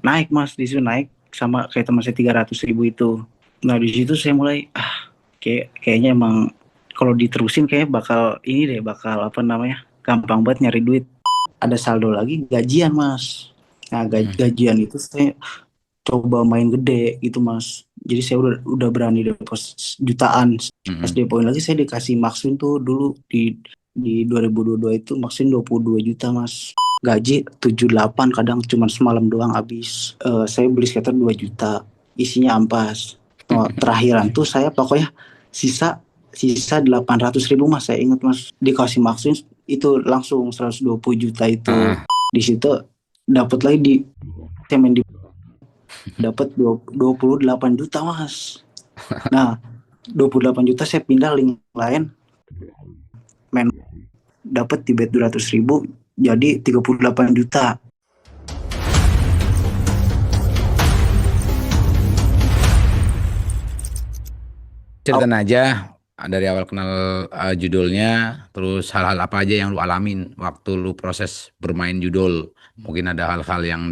naik mas, di situ naik sama kayak teman saya 300.000 itu. Nah di situ saya mulai kayaknya emang kalau diterusin kayak bakal ini deh, bakal apa namanya, gampang banget nyari duit. Ada saldo lagi gajian mas. Nah Hmm. gajian itu saya coba main gede gitu mas. Jadi saya udah berani deposit jutaan. Pas Mm-mm. depoin lagi saya dikasih maksimum tuh dulu di 2022 itu maksimum 22 juta mas. Gaji 78 kadang cuma semalam doang habis. Saya beli skater 2 juta. Isinya ampas. Oh, terakhiran tuh saya pokoknya sisa sisa 800.000 mas, saya ingat mas, dikasih maksimum itu langsung 120 juta itu. Heeh. Di situ dapat lagi di cemen, dapat 28 juta mas. Nah 28 juta saya pindah link lain, main dapat di bet 200.000 jadi 38 juta. Ceritain aja dari awal kenal judulnya, terus hal-hal apa aja yang lu alamin waktu lu proses bermain judul. Mungkin ada hal-hal yang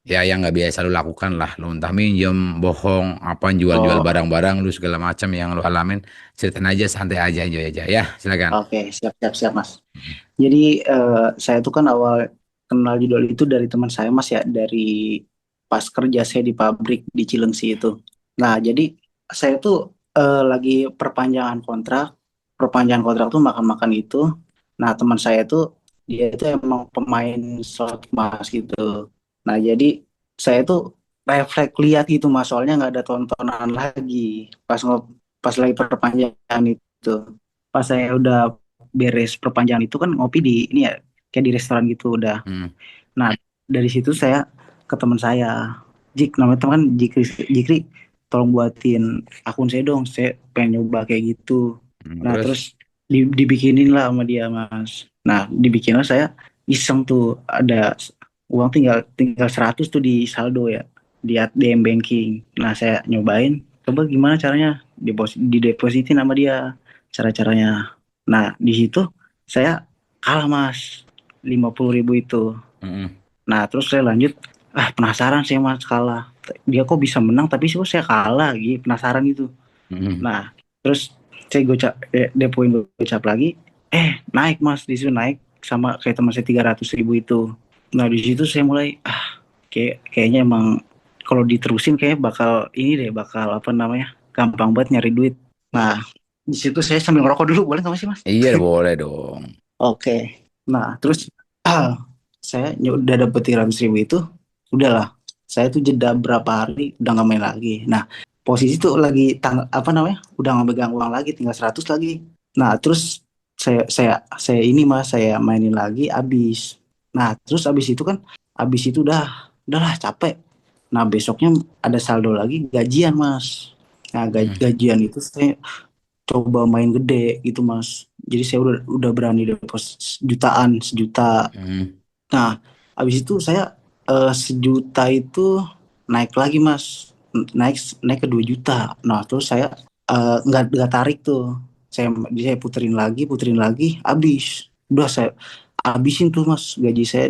ya yang nggak biasa lu lakukan lah. Lu entah minjem, bohong, apa jual-jual Oh barang-barang lu segala macam yang lu alamin. Ceritain aja, santai aja, enjoy aja ya. Silakan. oke, siap siap siap mas. Jadi saya tuh kan awal kenal judul itu dari teman saya mas ya, dari pas kerja saya di pabrik di Cilengsi itu. Nah jadi saya tuh lagi perpanjangan kontrak tuh makan-makan itu. Nah teman saya tuh dia itu emang pemain slot mas gitu. Nah jadi saya tuh refleks lihat gitu mas, soalnya nggak ada tontonan lagi pas lagi perpanjangan itu. Pas saya udah beres perpanjangan itu kan ngopi di ini ya, kayak di restoran gitu udah. Hmm. Nah dari situ saya ke teman saya, Jik, namanya teman Jikri, Jikri tolong buatin akun saya dong, saya pengen nyoba kayak gitu. Nah Terus. terus dibikinin lah sama dia mas. Nah dibikin lah, saya iseng tuh ada uang tinggal tinggal 100 tuh di saldo ya, di ATM banking. Nah saya nyobain, coba gimana caranya didepositin sama dia, cara-caranya. Nah di situ saya kalah mas, 50.000 itu. Mm-mm. Nah terus saya lanjut, penasaran saya mas, kalah dia kok bisa menang tapi sih kok saya kalah gitu, penasaran gitu. Mm-mm. Nah terus saya depoin gocap lagi, naik mas, di situ naik sama kayak teman saya 300.000 itu. Nah di situ saya mulai kayaknya emang kalau diterusin kayak bakal ini deh, bakal apa namanya, gampang banget nyari duit. Nah di situ saya sambil ngerokok dulu, boleh nggak sih mas? Iya boleh dong. Oke. Nah, terus saya udah dapet 300.000 itu, udahlah. Saya tuh jeda berapa hari udah nggak main lagi. Nah, posisi tuh lagi apa namanya, udah nggak megang uang lagi, tinggal 100 lagi. Nah, terus saya ini mas, saya mainin lagi, abis. Nah, terus abis itu kan, abis itu udahlah capek. Nah, besoknya ada saldo lagi gajian mas. Nah, Mm. gajian itu saya coba main gede gitu mas, jadi saya udah berani deposit jutaan, sejuta. Mm. Nah habis itu saya sejuta itu naik lagi mas, naik naik ke 2 juta. Nah terus saya nggak tarik tuh, saya puterin lagi habis, udah saya habisin tuh mas gaji saya,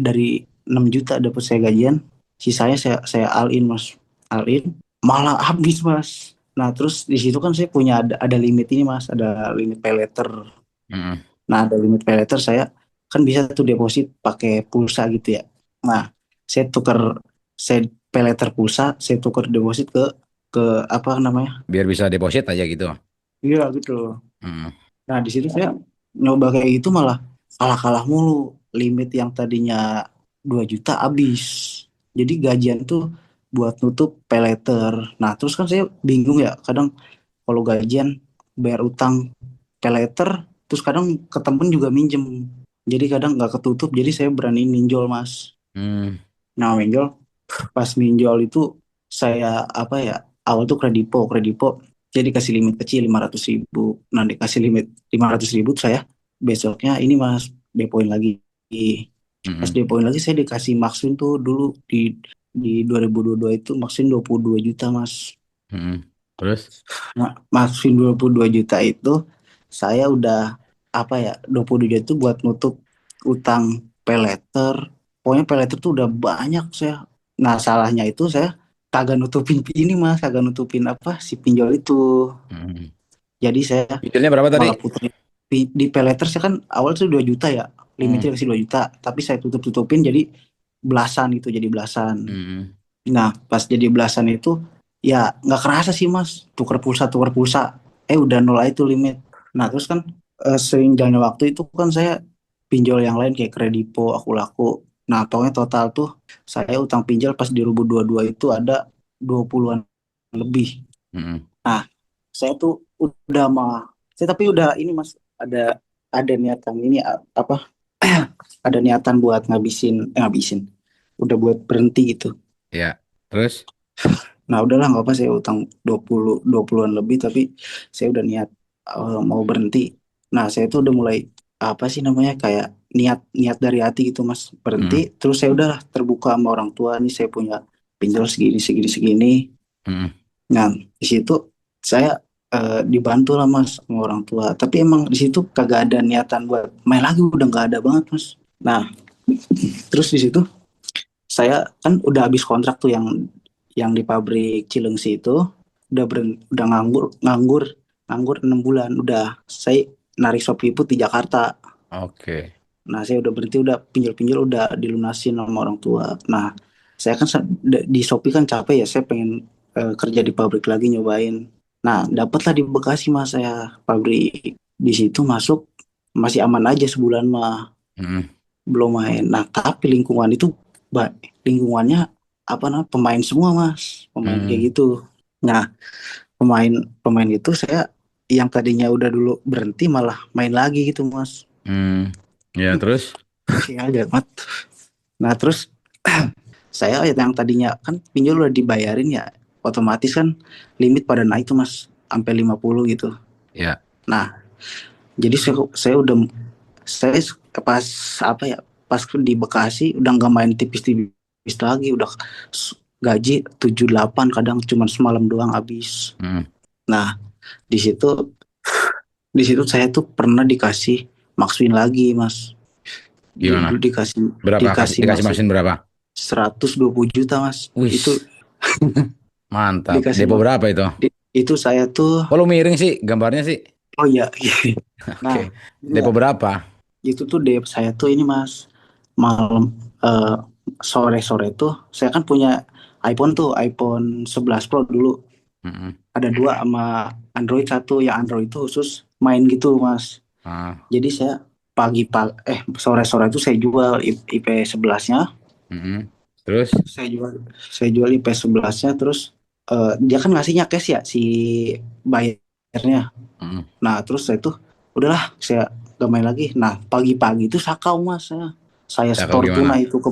dari 6 juta dapat saya gajian, sisanya saya all in mas, all in malah habis mas. Nah terus di situ kan saya punya ada limit ini mas, ada limit pay letter. Mm. Nah ada limit pay letter, saya kan bisa tuh deposit pakai pulsa gitu ya. Nah saya tuker, saya pay letter pulsa, saya tuker deposit ke apa namanya. Biar bisa deposit aja gitu. Iya gitu. Mm. Nah di situ saya nyoba kayak gitu malah kalah-kalah mulu. Limit yang tadinya 2 juta habis. Jadi gajian tuh buat nutup pay letter. Nah terus kan saya bingung ya, kadang kalau gajian bayar utang pay letter, terus kadang ke temen juga minjem. Jadi kadang nggak ketutup, jadi saya berani minjol mas. Mm. Nah minjol, pas minjol itu saya apa ya, awal tuh kredipo jadi kasih limit kecil 500.000. Nah dikasih limit 500.000 saya besoknya ini mas, depoin lagi. Pas Mm. depoin lagi saya dikasih maksimum tuh dulu di 2022 itu maksimum 22 juta mas. Mm. Terus. Nah, maksimum 22 juta itu saya udah apa ya, 22 juta itu buat nutup utang peleter. Pokoknya peleter tuh udah banyak saya. Nah salahnya itu saya kagak nutupin ini mas, kagak nutupin apa si pinjol itu. Hmm. Jadi saya Pinjolnya berapa tadi? malah puterin di paylater. Saya kan awal tuh 2 juta ya, Hmm. limitnya kasih 2 juta, tapi saya tutupin jadi belasan gitu, jadi belasan. Hmm. Nah pas jadi belasan itu ya nggak kerasa sih mas, tuker pulsa udah nol aja tuh limit. Nah terus kan sering jalannya waktu itu kan saya pinjol yang lain kayak Kredipo, Aku Laku. Nah pokoknya total tuh saya utang pinjol pas di 2022 itu ada 20-an lebih. Hmm. Nah saya tuh udah mah, saya tapi udah ini mas, ada niatan ini apa, ada niatan buat ngabisin, udah buat berhenti gitu. Ya. Terus? Nah udahlah nggak apa, saya utang 20-an lebih tapi saya udah niat mau berhenti. Nah saya tuh udah mulai apa sih namanya, kayak niat niat dari hati gitu mas Hmm. berhenti. Terus saya udah terbuka sama orang tua, nih saya punya pinjol segini segini segini. Hmm. Nah di situ saya dibantu lah mas sama orang tua. Tapi emang di situ kagak ada niatan buat main lagi, udah nggak ada banget mas. Nah terus di situ saya kan udah habis kontrak tuh yang di pabrik Cilengsi itu, udah nganggur 6 bulan, udah saya narik Shopee Put di Jakarta. Oke. Nah saya udah berhenti, udah pinjol-pinjol udah dilunasin sama orang tua. Nah saya kan di Shopee kan capek ya, saya pengen kerja di pabrik lagi nyobain. Nah dapatlah di Bekasi mas saya pabrik. Di situ masuk masih aman aja sebulan mah, Hmm. belum main. Nah tapi lingkungan itu lingkungannya apa namanya, pemain semua mas, pemain Hmm. kayak gitu. Nah pemain pemain itu saya yang tadinya udah dulu berhenti malah main lagi gitu mas. Hmm. Ya, terus? Ya aja mat. Nah terus saya yang tadinya kan pinjol udah dibayarin ya, otomatis kan limit pada naik tuh mas sampai 50 gitu. Ya. Nah jadi saya udah, saya pas apa ya, pas di Bekasi udah nggak main tipis-tipis lagi, udah gaji 7-8, kadang cuma semalam doang habis. Hmm. Nah di situ di situ saya tuh pernah dikasih maksudin lagi mas, Gimana? dikasih Berapa? dikasih Dikasih maksud mesin berapa? 120 juta mas itu. Wis, mantap. Dikasih Depo berapa itu? itu saya tuh, Oh, lu miring sih gambarnya sih. oh iya. Nah Oke. ini ya, Depo berapa? itu tuh dep saya tuh ini mas, malam eh, sore-sore tuh saya kan punya iPhone tuh, iPhone 11 Pro dulu, Hmm. ada dua sama Android satu. Yang Android itu khusus main gitu mas. Ah. Jadi saya sore-sore itu saya jual IP 11-nya. Hmm. Terus? Saya jual IP 11-nya. Terus dia kan ngasihnya cash ya si bayarnya. Hmm. Nah terus saya tuh udahlah saya gak main lagi. Nah pagi-pagi itu sakau mas, saya Cakau store gimana? tunai itu ke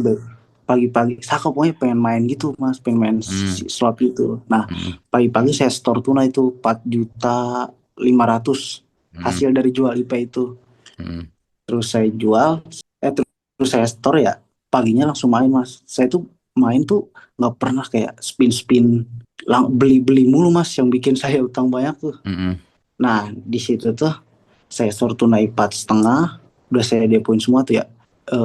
pagi-pagi sakau, pokoknya pengen main gitu mas, pengen main Hmm. slot gitu. Nah Hmm. pagi-pagi saya store tunai itu 4.500.000 Hmm. hasil dari jual IP itu. Hmm. Terus saya jual, terus saya store ya, paginya langsung main mas. Saya tuh main tuh nggak pernah kayak spin-spin, beli-beli mulu mas, yang bikin saya utang banyak tuh. Hmm. Nah di situ tuh saya store tunai 4,5, udah saya depoin semua tuh ya.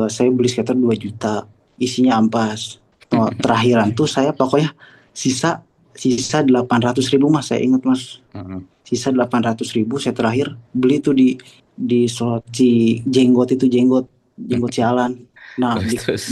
Saya beli sekitar 2 juta, isinya ampas. Oh, terakhiran tuh saya pokoknya sisa sisa 800.000 mas, saya ingat mas. Hmm. Sisa 800.000 saya terakhir beli tuh di slot si jenggot itu, jenggot jenggot sialan. Nah Terus, terus.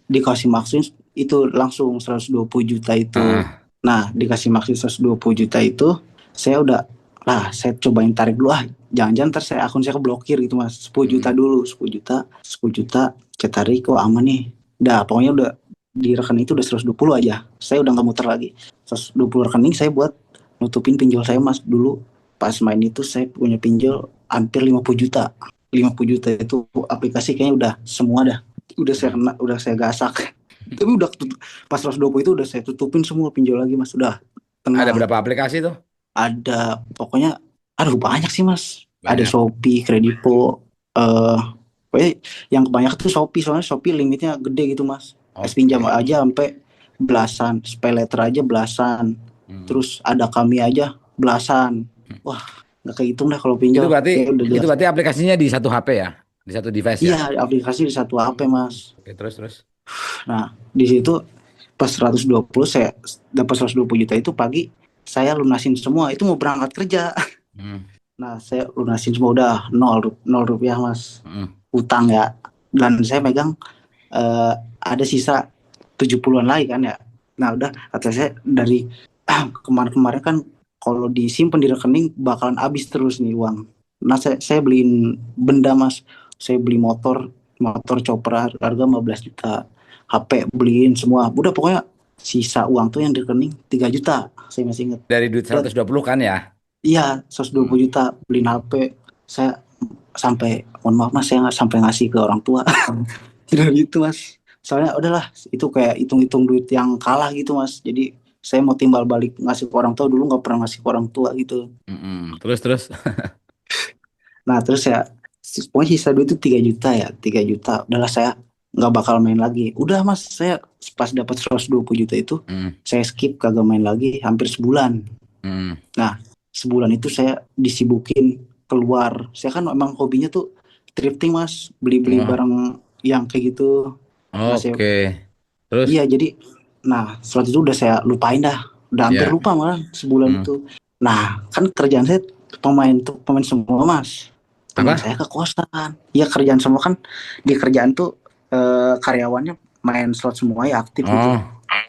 dikasih maksimum itu langsung 120 juta itu. Ah. Nah dikasih maksimum 120 juta itu, saya udah lah, saya cobain tarik dulu, jangan-jangan ntar akun saya keblokir gitu mas. 10 juta Hmm. dulu, 10 juta saya tarik, kok aman nih. Udah pokoknya udah di rekening itu udah 120 aja, saya udah nggak muter lagi. 120 rekening saya buat nutupin pinjol saya mas. Dulu pas main itu saya punya pinjol hampir 50 juta. 50 juta itu aplikasi kayaknya udah semua dah, udah saya Hmm. kena, udah saya gasak. Tapi udah pas 120 itu udah saya tutupin semua pinjol lagi mas, udah Ada tenang. berapa aplikasi tuh? Ada pokoknya, aduh banyak sih mas, ada Banyak. Shopee, Kredipo, pokoknya yang kebanyakan tuh Shopee, soalnya Shopee limitnya gede gitu mas. Es pinjam Oke. aja sampai belasan, pay letter aja belasan, Hmm. terus ada kami aja belasan. Wah nggak kehitung dah kalau Itu pinjol, berarti kayak udah itu jelas. berarti aplikasinya di satu HP ya? Di satu device ya? Iya aplikasi di satu HP mas. Oke, terus, terus. Nah di situ pas 120 saya dapat 120 juta itu pagi saya lunasin semua, itu mau berangkat kerja. Hmm. Nah saya lunasin semua udah nol rupiah mas, Hmm. utang ya. Dan saya megang ada sisa 70-an lagi kan ya. Nah udah kata saya dari kemarin-kemarin kan kalau disimpan di rekening bakalan habis terus nih uang. Nah saya beliin benda mas, saya beli motor chopper harga 15 juta, HP beliin semua, udah pokoknya sisa uang tuh yang di rekening 3 juta, saya masih inget. Dari duit Udah, 120 kan ya? iya 120 Hmm. juta beliin HP. Saya sampai mohon maaf mas, saya nggak sampai ngasih ke orang tua. Dari itu mas, soalnya udahlah itu kayak hitung-hitung duit yang kalah gitu mas, jadi saya mau timbal balik ngasih ke orang tua, dulu nggak pernah ngasih ke orang tua gitu. Terus terus. Nah terus ya pokoknya sisa duit itu 3 juta ya, 3 juta udahlah saya nggak bakal main lagi, udah mas. Saya pas dapat 120 juta itu Hmm. saya skip kagak main lagi hampir sebulan. Hmm. Nah sebulan itu saya disibukin keluar, saya kan emang hobinya tuh thrifting mas, beli-beli Oh, barang yang kayak gitu. Nah saya, oke. Terus, iya jadi, nah setelah itu udah saya lupain dah, udah hampir ya. lupa malah sebulan Hmm. itu. Nah kan kerjaan saya pemain semua mas, teman saya Apa? ke kosan. Iya kerjaan semua kan, di kerjaan tuh karyawannya main slot semua ya, aktif gitu. Oh,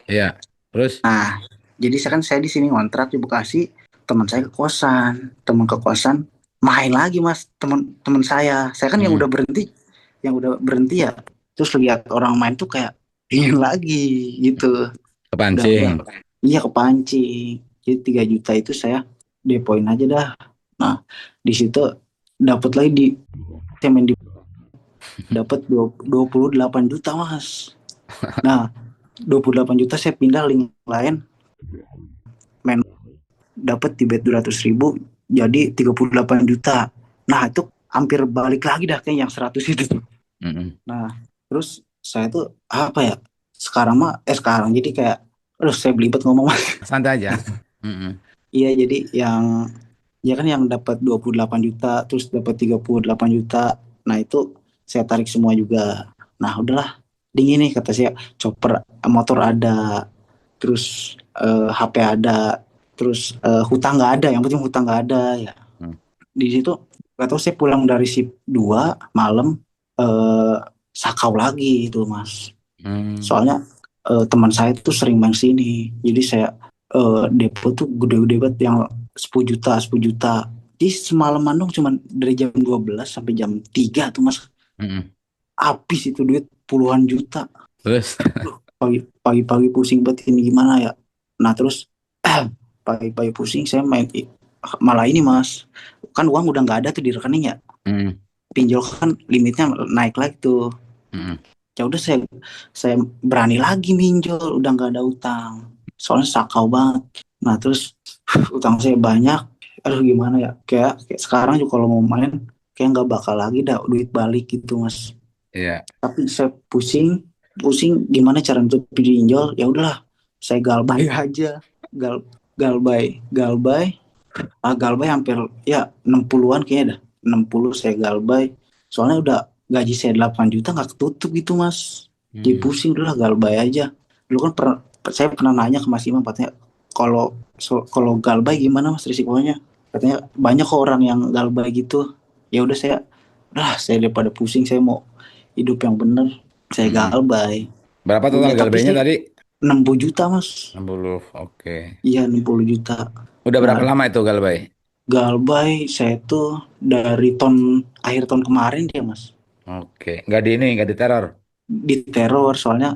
iya. Terus, Nah jadi saya di sini ngontrak di Bekasi, teman saya ke kosan, teman ke kosan main lagi mas, teman saya kan hmm, yang udah berhenti ya, terus lihat orang main tuh kayak ingin lagi gitu. Udah kepancing. iya kepancing, jadi 3 juta itu saya depoin aja dah. Nah di situ dapat lagi di cemen di dapat 28 juta mas. Nah 28 juta saya pindah link lain, main dapat di bet 200 ribu jadi 38 juta. Nah itu hampir balik lagi dah kayak yang 100 itu. Mm-mm. Nah terus saya tuh apa ya, sekarang jadi kayak aduh saya belibet ngomong mas. Santai aja. Mm-mm. Iya jadi yang, ya kan yang dapat 28 juta terus dapat 38 juta. Nah itu saya tarik semua juga. Nah udahlah dingin nih kata saya, chopper, motor ada, terus HP ada, terus hutang nggak ada, yang penting hutang nggak ada ya. Mm. Di situ gak tahu saya pulang dari shift 2 malam, eh, sakau lagi itu mas. Mm. Soalnya teman saya tuh sering main sini, jadi saya depo tuh gede-gede banget yang 10 juta 10 juta. Jadi semalaman dong cuman dari jam 12 sampai jam 3 tuh mas, Mm-mm. habis itu duit puluhan juta. Terus, Duh, pagi-pagi pusing banget ini gimana ya. Nah terus pagi-pagi pusing saya main malah ini mas, kan uang udah nggak ada tuh di rekening ya, mm. pinjol kan limitnya naik lagi tuh. Mm-mm. Ya udah saya berani lagi minjol, udah nggak ada utang soalnya sakau banget. Nah terus utang saya banyak, aduh gimana ya, kayak sekarang juga kalau mau main kayak nggak bakal lagi dah duit balik gitu mas. Iya. Tapi saya pusing pusing gimana cara untuk pinjol, ya udahlah saya galbay aja, gal galbay galbay hampir ya 60-an kayaknya dah, 60 saya galbay, soalnya udah gaji saya 8 juta nggak ketutup gitu mas. Jadi Mm. pusing dulu lah, galbay aja. Dulu kan saya pernah nanya ke Mas Imam katanya, kalau galbay gimana mas risikonya, katanya banyak kok orang yang galbay gitu. Ya udah saya daripada pusing saya mau hidup yang bener, saya Mm-mm. galbay. Berapa total Udah tapi galbainya sih tadi? 60 juta mas. 60. Oke. Iya 60 juta. Udah Nah berapa lama itu galbay? galbay saya tuh dari akhir tahun kemarin dia mas, Oke. Nggak di ini, nggak di teror. di teror soalnya.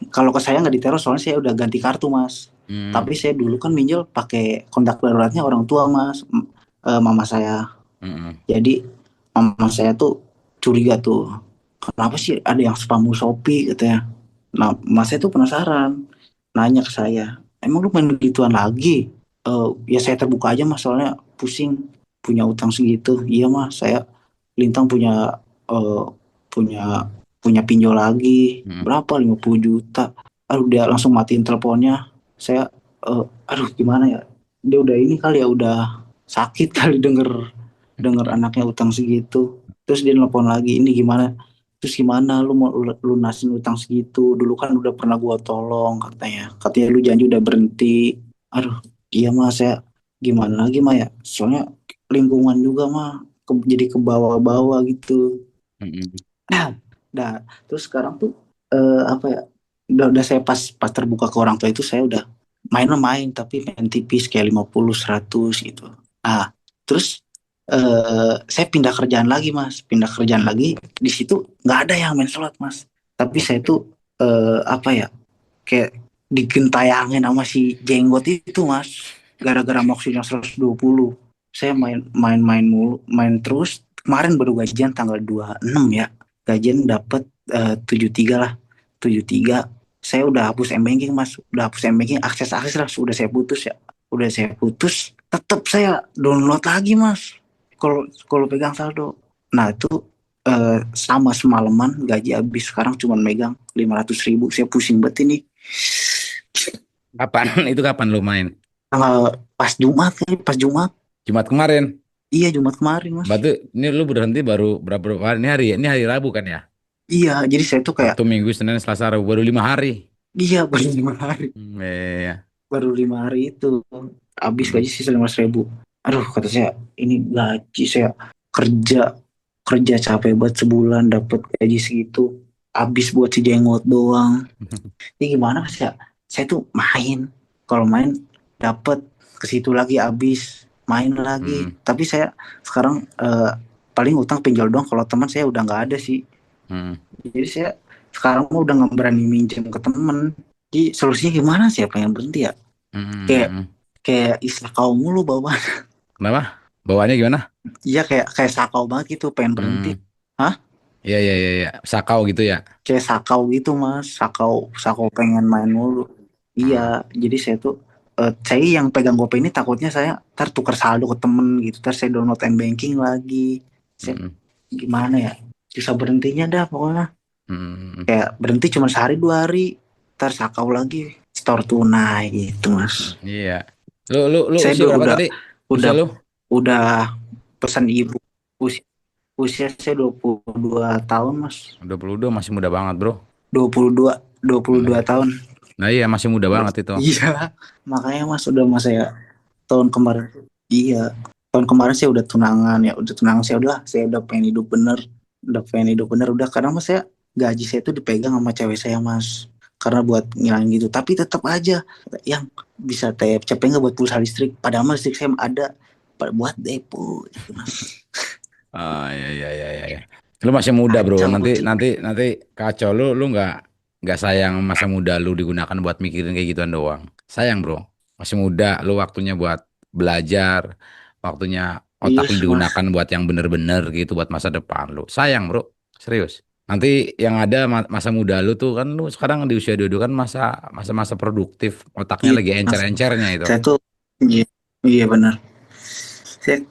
Kalau ke saya nggak di teror soalnya saya udah ganti kartu mas. Mm. Tapi saya dulu kan minjel pakai kontak daruratnya orang tua mas, mama saya. Mm-mm. Jadi mama saya tuh curiga tuh, kenapa sih ada yang spamu Shopee katanya. Nah mas saya tuh penasaran, nanya ke saya, emang lu main begituan lagi? Ya saya terbuka aja mas, soalnya pusing punya utang segitu. Iya mas, saya lintang eh, punya punya pinjol lagi Mm-mm. berapa 50 juta. Aduh dia langsung matiin teleponnya. Saya aduh gimana ya, dia udah ini kali ya, udah sakit kali denger denger anaknya utang segitu. Terus dia nelpon lagi, ini gimana, Terus gimana lu mau lunasin utang segitu? Dulu kan udah pernah gua tolong katanya. Katanya lu janji udah berhenti. Aduh, iya mas ya. Gimana lagi mah ya? Soalnya lingkungan juga mah jadi ke bawah-bawah gitu. Mm-mm. Nah, terus sekarang tuh apa ya? Udah saya pas terbuka ke orang tua itu saya udah main tapi main tipis kayak 50 100 gitu. Nah, terus saya pindah kerjaan lagi mas, pindah kerjaan lagi di situ nggak ada yang main slot mas. Tapi saya Oke. tuh apa ya? Kayak digentayangin sama si jenggot itu mas, gara-gara maksudnya 120 saya main mulu, main terus. Kemarin baru gajian tanggal 26 ya, gajian dapat 73 lah, 73. Saya udah hapus m-banking mas, udah hapus m-banking, akses lah sudah saya putus ya, udah saya putus, tetap saya download lagi mas kalau kalau pegang saldo. Nah itu sama semalaman gaji habis, sekarang cuma megang 500.000, saya pusing banget ini. Kapan? Itu kapan lu main? Pas Jumat kan, pas Jumat. Jumat kemarin. Iya Jumat kemarin mas. Berarti ini lu berhenti baru berapa hari? Ini hari Rabu kan ya? Iya jadi saya tuh kayak Sabtu, Minggu, Senin, Selasa, Rabu baru 5 hari. iya baru 5 hari, Iya. baru 5 hari itu habis Mm, gaji sisa 15.000. Aduh kata saya, ini gaji saya kerja kerja capek banget sebulan dapat gaji segitu, habis buat si jenggot doang. Ini gimana mas ya? Saya tuh main, kalau main dapat, ke situ lagi habis, main lagi. mm, Tapi saya sekarang paling utang pinjol doang. Kalau teman saya udah nggak ada sih. mm, Jadi saya sekarang mah udah nggak berani minjem ke temen. Jadi solusinya gimana sih? Ya pengen berhenti ya. mm, Kayak mm. kayak istilah kau mulu bawa. Kenapa? Bawaannya gimana? Iya kayak kayak sakau banget gitu. Pengen berhenti. Hmm. Hah? Iya, iya, iya, iya. Sakau gitu ya. Kayak sakau gitu mas. Sakau sakau pengen main mulu. Iya. Hmm, Jadi saya tuh saya yang pegang GoPay ini takutnya saya ntar tukar saldo ke temen gitu. Ntar saya download m-banking lagi. Saya mm, gimana ya? Susah berhentinya dah pokoknya. mm. Kayak berhenti cuma sehari 2 hari, ntar sakau lagi store tunai gitu mas. Iya. Lu Saya usia berapa tadi? Usia udah lu? udah pesan ibu, usia, usia saya 22 tahun mas. 22 masih muda banget, Bro. 22 tahun. Nah, iya masih muda banget itu. Iya, makanya mas udah mas saya tahun kemarin. Iya, tahun kemarin saya udah tunangan ya, udah tunangan saya udah, saya udah pengen hidup bener, udah pengen hidup bener udah. Karena mas saya gaji saya tuh dipegang sama cewek saya mas, karena buat ngilangin gitu. Tapi tetap aja yang bisa tap capek nggak buat pulsa listrik, padahal mas listrik saya ada buat depo gitu mas. Ah, iya, iya, iya, iya, iya. Lu masih muda, Bro. Kacau Nanti banget. nanti nanti kacau lu nggak sayang masa muda lu digunakan buat mikirin kayak gituan doang. Sayang, Bro. Masih muda, lu waktunya buat belajar, waktunya Iya otak lu mas. digunakan buat yang bener-bener gitu buat masa depan lu. Sayang, Bro. Serius. Nanti yang ada masa muda lu tuh kan lu sekarang di usia 22 kan masa-masa produktif, otaknya Iya lagi mas. encer-encernya itu. Saya tuh iya, iya benar. Saya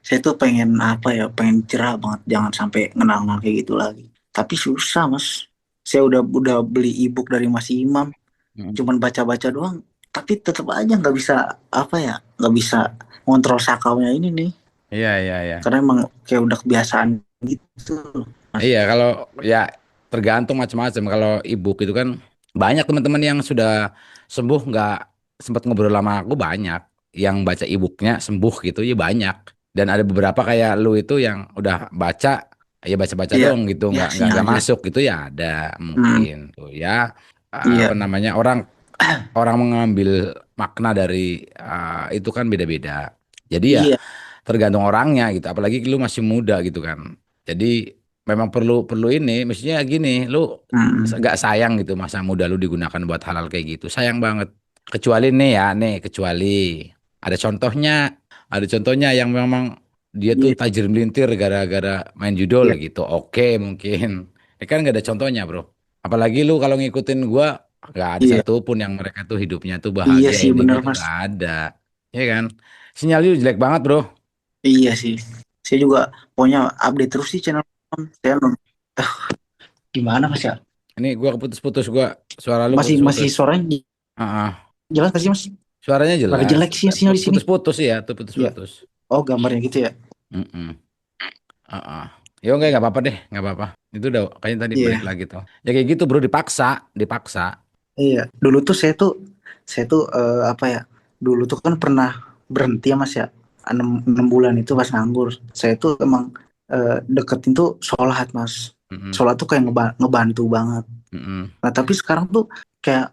saya tuh pengen apa ya, pengen cerah banget, jangan sampai ngenang-ngenang kayak gitu lagi. Tapi susah mas. Saya udah beli ebook dari Mas Imam, Mm. cuman baca-baca doang. Tapi tetap aja nggak bisa apa ya, nggak bisa ngontrol sakaunya ini nih. Iya, iya, iya. Karena emang kayak udah kebiasaan gitu, mas. Iya, kalau ya tergantung macam-macam. Kalau ibu itu kan banyak teman-teman yang sudah sembuh nggak sempat ngobrol sama aku banyak yang baca e-booknya sembuh gitu ya banyak. Dan ada beberapa kayak lu itu yang udah baca ya baca-baca Iya, dong gitu ya nggak sinyal jelek. masuk gitu ya ada Hmm, mungkin tuh ya apa iya, namanya orang orang mengambil makna dari itu kan beda-beda. Jadi ya iya. tergantung orangnya gitu. Apalagi lu masih muda gitu kan. Jadi memang perlu perlu ini, mestinya gini, lu Hmm, nggak sayang gitu masa muda lu digunakan buat hal-hal kayak gitu. Sayang banget. Kecuali nih ya, nih kecuali ada contohnya yang memang dia tuh iya, tajir melintir gara-gara main judul iya, gitu. Oke, mungkin. Ini kan nggak ada contohnya, Bro. Apalagi lu kalau ngikutin gua nggak ada iya, satupun yang mereka tuh hidupnya tuh iya bahagia sih ini bener gitu mas. nggak ada. Ya kan? Sinyal lu jelek banget, Bro. Iya sih. Saya juga pokoknya update terus sih channel. Saya gimana mas ya? Ini gua keputus-putus gua suara lu Masih putus-putus. suaranya Ah, ah. jelas gak sih mas? Suaranya Rada jelas. jelek sih sinyal di sini. Putus-putus ya, tuh Ya. putus-putus. Oh gambarnya gitu ya. Mm-mm. Ah, ah. Ya oke nggak apa-apa deh, nggak apa-apa. Itu udah kayaknya tadi balik Iya, lagi tuh. Ya kayak gitu bro, dipaksa, dipaksa. iya. Dulu tuh saya tuh apa ya? Dulu tuh kan pernah berhenti ya Mas ya. 6 bulan itu pas nganggur. Saya tuh emang deketin tuh sholat Mas. Mm-mm, Sholat tuh kayak ngebantu banget. mm-mm. Nah tapi sekarang tuh kayak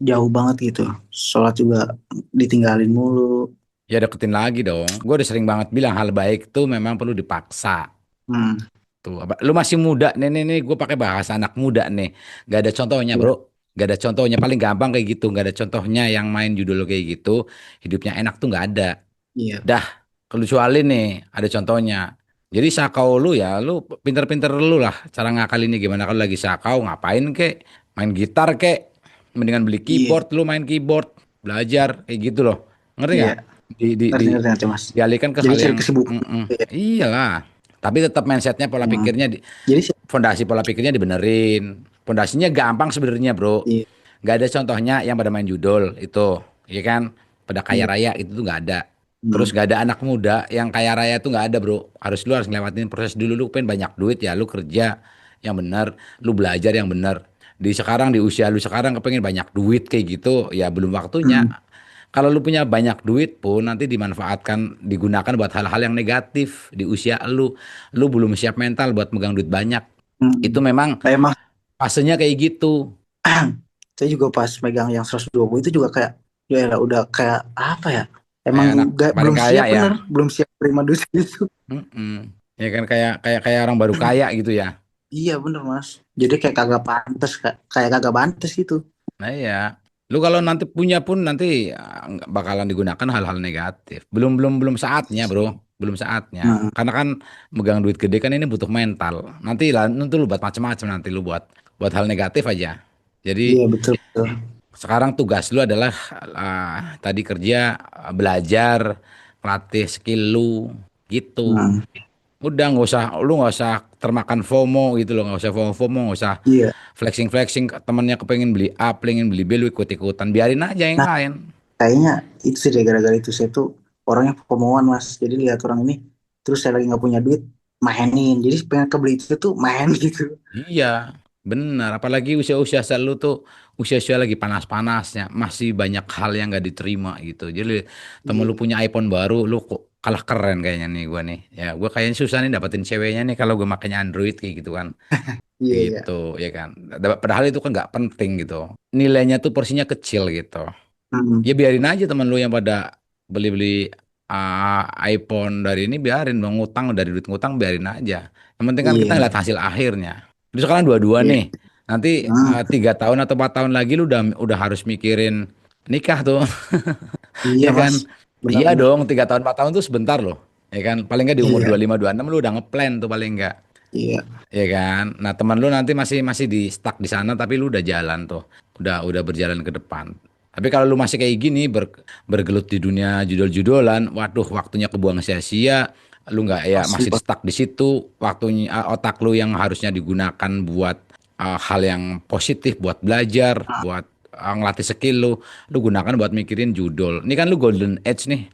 jauh banget gitu. Sholat juga ditinggalin mulu. Ya deketin lagi dong. Gue udah sering banget bilang hal baik tuh memang perlu dipaksa. Hmm, Tuh, lu masih muda nih, gue pakai bahasa anak muda nih. Gak ada contohnya iya, bro. Gak ada contohnya, paling gampang kayak gitu. Gak ada contohnya yang main judul kayak gitu. Hidupnya enak tuh gak ada. iya, Dah, kecuali nih ada contohnya. Jadi sakau lu ya, lu pinter-pinter lu lah. Cara ngakalinnya gimana kalau lagi sakau, ngapain kek? Main gitar kek? Mendingan beli iya, keyboard, lu main keyboard. Belajar, kayak gitu loh. Ngerti iya. nggak? Di Ngerti, ngerti, ngerti Mas. dialihkan ke Jadi hal cari yang kesibukan. Iya. iyalah. Tapi tetap mindsetnya, pola Hmm. pikirnya, Jadi fondasi pola pikirnya dibenerin. Fondasinya gampang sebenarnya bro. iya, Gak ada contohnya yang pada main judul itu, ya kan? Pada kaya iya. raya itu tuh nggak ada. Terus Hmm. gak ada anak muda yang kaya raya tuh nggak ada bro. Lu harus ngelewatin proses dulu. Lu pengen banyak duit ya, lu kerja yang benar, lu belajar yang benar. Di usia lu sekarang kepengen banyak duit kayak gitu, ya belum waktunya. Hmm. Kalau lu punya banyak duit pun nanti dimanfaatkan, digunakan buat hal-hal yang negatif di usia lu. Lu belum siap mental buat megang duit banyak. Itu Hmm. memang Nah, emang fasenya kayak gitu. saya juga pas megang yang 120 itu juga kayak ya elah, udah kayak apa ya? Emang Kayak anak paling belum kaya siap ya. bener, belum siap terima duit itu. Mm-mm. Ya kan kayak kayak kayak orang baru kaya gitu ya. Iya bener Mas. Jadi kayak kagak pantas, kayak kagak pantas gitu. Nah ya, lu kalau nanti punya pun nanti nggak bakalan digunakan hal-hal negatif. Belum belum belum saatnya bro, belum saatnya. Nah, Karena kan megang duit gede kan ini butuh mental. Nanti lu buat macam-macam nanti lu buat buat hal negatif aja. Jadi iya betul betul. sekarang tugas lu adalah tadi kerja, belajar, latih skill lu gitu. Nah, Udah nggak usah termakan FOMO gitu loh, nggak usah FOMO, nggak usah iya. flexing temennya kepengen beli A, pengen beli B, lu ikut ikutan, biarin aja yang Nah, lain. kayaknya itu sih deh gara-gara itu saya tuh orangnya pemohon Mas. Jadi lihat orang ini, terus saya lagi nggak punya duit, mainin. Jadi pengen kebeli itu tuh main gitu. Iya, benar. Apalagi usia-usia lu tuh usia-usia lagi panas-panasnya, masih banyak hal yang nggak diterima gitu. Jadi temen lu Iya, punya iPhone baru, lu kok kalah keren kayaknya nih gua nih. Ya, gua kayaknya susah nih dapetin ceweknya nih kalau gue makainya Android kayak gitu kan. iya, iya. Gitu, ya kan. Padahal itu kan nggak penting gitu. Nilainya tuh porsinya kecil gitu. Hmm. Ya biarin aja teman lu yang pada beli-beli iPhone dari ini, biarin dong, ngutang dari duit ngutang, biarin aja. Yang penting kan kita Iya, ngeliat hasil akhirnya. Terus sekarang dua-dua iya. nih. Nanti Hmm. 3 tahun atau 4 tahun lagi lu udah harus mikirin nikah tuh, Iya ya kan? Mas, Iya benar-benar. dong, 3 tahun 4 tahun tuh sebentar loh. Ya kan? Paling nggak di umur Iya, 25 26 lu udah ngeplan tuh paling nggak. iya. Ya kan? Nah, teman lu nanti masih masih di stuck di sana tapi lu udah jalan tuh. Udah berjalan ke depan. Tapi kalau lu masih kayak gini bergelut di dunia judul-judolan, waduh waktunya kebuang sia-sia. Lu nggak ya Asli masih Pak. stuck di situ, waktunya otak lu yang harusnya digunakan buat hal yang positif, buat belajar, buat ngelatih skill lu gunakan buat mikirin judul. Ini kan lu golden age nih.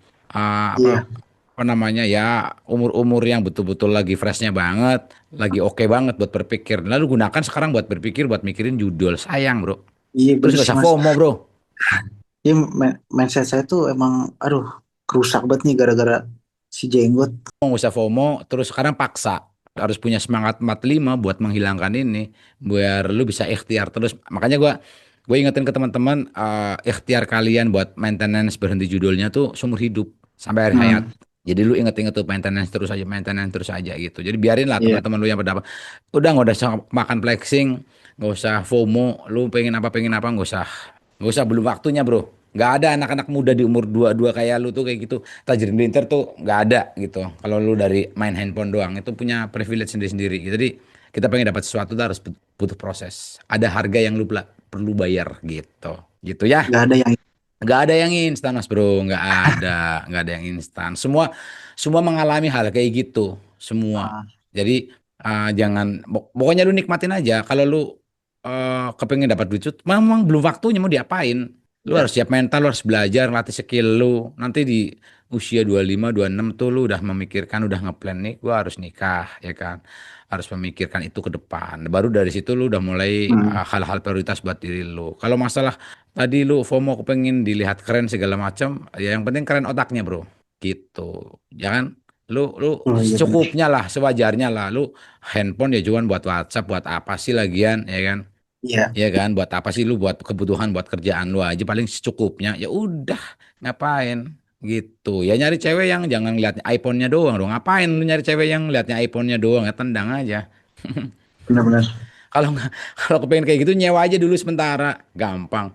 Iya, Apa namanya ya, umur-umur yang betul-betul lagi freshnya banget, lagi oke banget buat berpikir. Lalu gunakan sekarang buat berpikir, buat mikirin judul. Sayang bro. iya Terus bener gak sih usah Mas. FOMO bro. Iya, mindset saya tuh emang, aduh, kerusak banget nih gara-gara si Jenggot. Nggak usah FOMO. Terus sekarang paksa. Harus punya semangat 45 buat menghilangkan ini. Biar lu bisa ikhtiar terus. Makanya gue ingetin ke teman-teman, ikhtiar kalian buat maintenance berhenti judulnya tuh seumur hidup. Sampai akhir hayat. Hmm, Jadi lu inget-inget tuh maintenance terus aja gitu. Jadi biarin lah iya, teman-teman lu yang berdapat. Udah nggak usah makan flexing, nggak usah FOMO. Lu pengen apa nggak usah, belum waktunya bro. Nggak ada anak-anak muda di umur 22 kayak lu tuh kayak gitu. Tajir melintir tuh nggak ada gitu. Kalau lu dari main handphone doang itu punya privilege sendiri-sendiri. Jadi kita pengen dapat sesuatu tuh harus butuh proses. Ada harga yang lu perlu bayar gitu. Gitu ya. nggak ada yang. Nggak ada yang instan mas bro, nggak ada yang instan. Semua semua mengalami hal kayak gitu, semua. Ah, Jadi jangan, pokoknya lu nikmatin aja. Kalau lu kepengen dapat duit, memang belum waktunya mau diapain. Lu harus Ya. siap mental, lu harus belajar, latih skill lu. Nanti di usia 25, 26 tuh lu udah memikirkan, udah ngeplan nih, gua harus nikah, ya kan. Harus memikirkan itu ke depan. Baru dari situ lu udah mulai Hmm. hal-hal prioritas buat diri lu. Kalau masalah tadi lu FOMO kepengen dilihat keren segala macam, ya yang penting keren otaknya, bro. Gitu. Jangan lu Oh iya benar. secukupnya lah, sewajarnya lah. Lu handphone ya cuman buat WhatsApp, buat apa sih lagian, ya kan? Iya, Ya kan, buat apa sih lu buat kebutuhan buat kerjaan lu aja paling secukupnya. Ya udah, ngapain gitu. Ya nyari cewek yang jangan lihat iPhone-nya doang dong. Ngapain lu nyari cewek yang lihatnya iPhone-nya doang ya tendang aja. benar-benar. Kalau nggak kalau kepengen kayak gitu nyewa aja dulu sementara, gampang.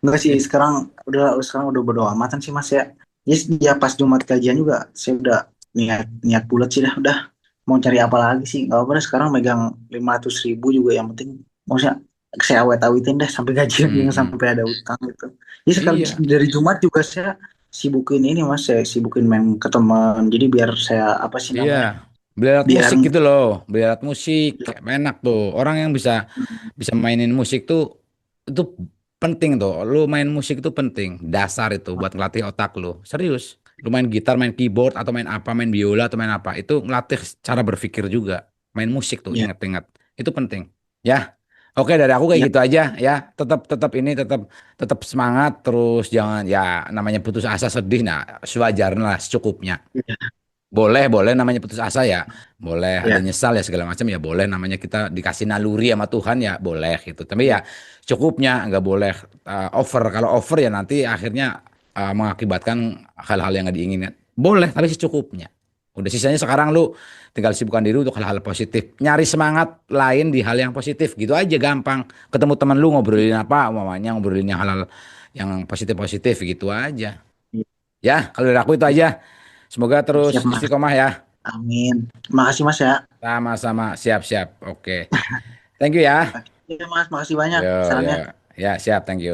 Enggak sih, sekarang udah bodo amatan sih Mas ya. Yes, ya pas Jumat kajian juga saya udah niat niat bulat sih udah mau cari apa lagi sih. Gak apa apa sekarang megang 500.000 juga yang penting maksudnya saya awet-awetin deh sampai gajian Hmm, yang hmm. sampai ada utang gitu. Jadi sekali Iya, dari Jumat juga saya sibukin ini Mas, saya sibukin main ke teman. Jadi biar saya apa sih iya. namanya? Beli alat Biar musik gitu loh, beli alat musik, enak tuh. Orang yang bisa bisa mainin musik tuh itu penting tuh. Lu main musik itu penting, dasar itu buat ngelatih otak lu. Serius. Lu main gitar, main keyboard atau main apa, main biola atau main apa, itu ngelatih cara berpikir juga. Main musik tuh, ya, inget-inget. Itu penting. Ya. Oke, dari aku kayak ya, gitu aja ya. Tetap tetap ini tetap tetap semangat terus jangan ya namanya putus asa sedih nah sewajarnya lah secukupnya. ya, Boleh, boleh namanya putus asa ya. Boleh ada ya, nyesal ya segala macam ya boleh namanya kita dikasih naluri sama Tuhan ya boleh gitu. Tapi ya, ya cukupnya nggak boleh over. Kalau over ya nanti akhirnya mengakibatkan hal-hal yang nggak diinginkan. Boleh tapi secukupnya. Udah sisanya sekarang lu tinggal sibukkan diri untuk hal-hal positif. Nyari semangat lain di hal yang positif gitu aja gampang. Ketemu teman lu ngobrolin apa, mamanya ngobrolin yang hal-hal yang positif-positif gitu aja. ya. Ya, kalau dari aku itu aja. Semoga Siap terus Mas. istiqomah ya. Amin. Makasih Mas ya. Sama-sama, siap-siap. Oke. Thank you ya. Iya Mas, makasih banyak Yo, yo. sarannya. Ya, siap, thank you.